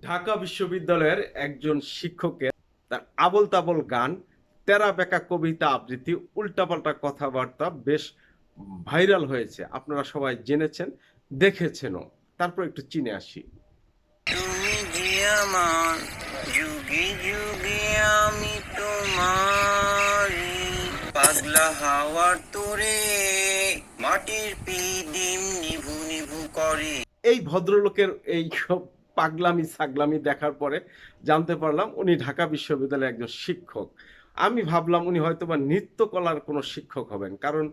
ঢাকা বিশ্ববিদ্যালয়ের একজন শিক্ষকের তার আবোল তাবোল গান, তেরা বেঁকা কবিতা আবৃত্তি, উল্টাপাল্টা কথাবার্তা বেশ ভাইরাল হয়েছে। আপনারা সবাই জেনেছেন, দেখেছেনও। তারপর একটু চিনে আসি। তুমি যে আমার, যুগে যুগে আমি তোমারি, পাগলা হাওয়ার তোরে মাটির পিদিম নিভু নিভু করে। এই ভদ্রলোকের এই সব পাগলামি ছাগলামি দেখার পরে জানতে পারলাম উনি ঢাকা বিশ্ববিদ্যালয়ের একজন শিক্ষক। আমি ভাবলাম উনি হয়তোবা নৃত্যকলার কোনো শিক্ষক হবেন, কারণ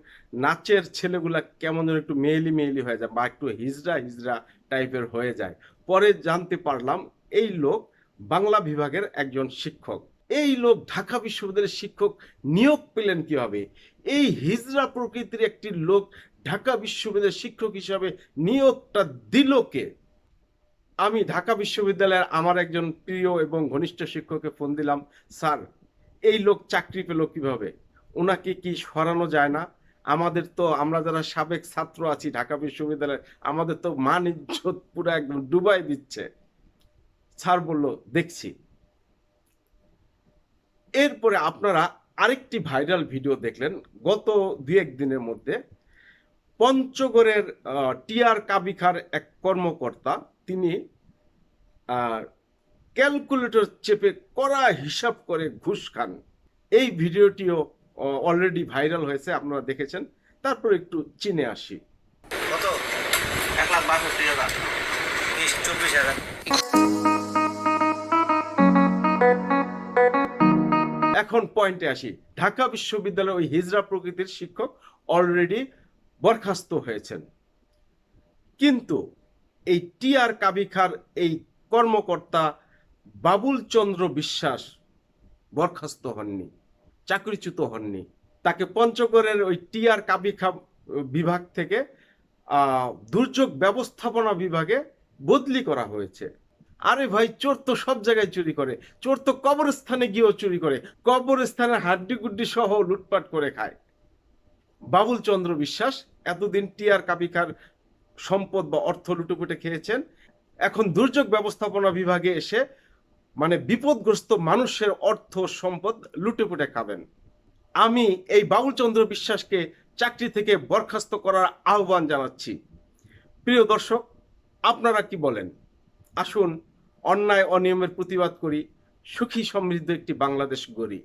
নাচের ছেলেগুলা কেমন যেন একটু মেয়েলি মেয়েলি হয়ে যায় বা একটু হিজড়া হিজড়া টাইপের হয়ে যায়। পরে জানতে পারলাম এই লোক বাংলা বিভাগের একজন শিক্ষক। এই লোক ঢাকা বিশ্ববিদ্যালয়ের শিক্ষক নিয়োগ পেলেন কিভাবে? এই হিজড়া প্রকৃতির একটি লোক ঢাকা বিশ্ববিদ্যালয়ের শিক্ষক হিসাবে নিয়োগটা দিল কে? আমি ঢাকা বিশ্ববিদ্যালয়ের আমার একজন প্রিয় এবং ঘনিষ্ঠ শিক্ষককে ফোন দিলাম, স্যার, এই লোক চাকরি পেল কিভাবে? ওনাকে কি সরানো যায় না? আমাদের তো, আমরা যারা সাবেক ছাত্র আছি ঢাকা বিশ্ববিদ্যালয়ে, আমাদের তো মান ইজ্জত পুরো একদম ডুবাই দিচ্ছে। স্যার বলল, দেখছি। এরপরে আপনারা আরেকটি ভাইরাল ভিডিও দেখলেন গত দু একদিনের মধ্যে। পঞ্চগড়ের টিআর কাবিখার এক কর্মকর্তা, তিনি ক্যালকুলেটর চেপে কড়া হিসাব করে ঘুষ খান। এই ভিডিওটিও অলরেডি ভাইরাল হয়েছে, আপনারা দেখেছেন। তারপর একটু চিনে আসি। কত? 1,62,000, 24,000। এখন পয়েন্টে আসি। ঢাকা বিশ্ববিদ্যালয়ের ওই হিজড়া প্রকৃতির শিক্ষক অলরেডি বরখাস্ত হয়েছেন, কিন্তু এই টিআর কাবিখার এই কর্মকর্তা বাবুল চন্দ্র বিশ্বাস বরখাস্ত হননি, চাকরিচ্যুত হননি। তাকে পঞ্চগড়ের ওই টিআর কাবিখা বিভাগ থেকে দুর্যোগ ব্যবস্থাপনা বিভাগে বদলি করা হয়েছে। আরে ভাই, চোর তো সব জায়গায় চুরি করে, চোর তো কবরস্থানে গিয়েও চুরি করে, কবরস্থানের হাড্ডি গুড্ডি সহ লুটপাট করে খায়। বাবুল চন্দ্র বিশ্বাস এতদিন টিআর কাবিখার সম্পদ বা অর্থ লুটেপুটে খেয়েছেন, এখন দুর্যোগ ব্যবস্থাপনা বিভাগে এসে মানে বিপদগ্রস্ত মানুষের অর্থ সম্পদ লুটেপুটে খাবেন। আমি এই বাবুল চন্দ্র বিশ্বাসকে চাকরি থেকে বরখাস্ত করার আহ্বান জানাচ্ছি। প্রিয় দর্শক, আপনারা কি বলেন? আসুন অন্যায় অনিয়মের প্রতিবাদ করি, সুখী সমৃদ্ধ একটি বাংলাদেশ গড়ি।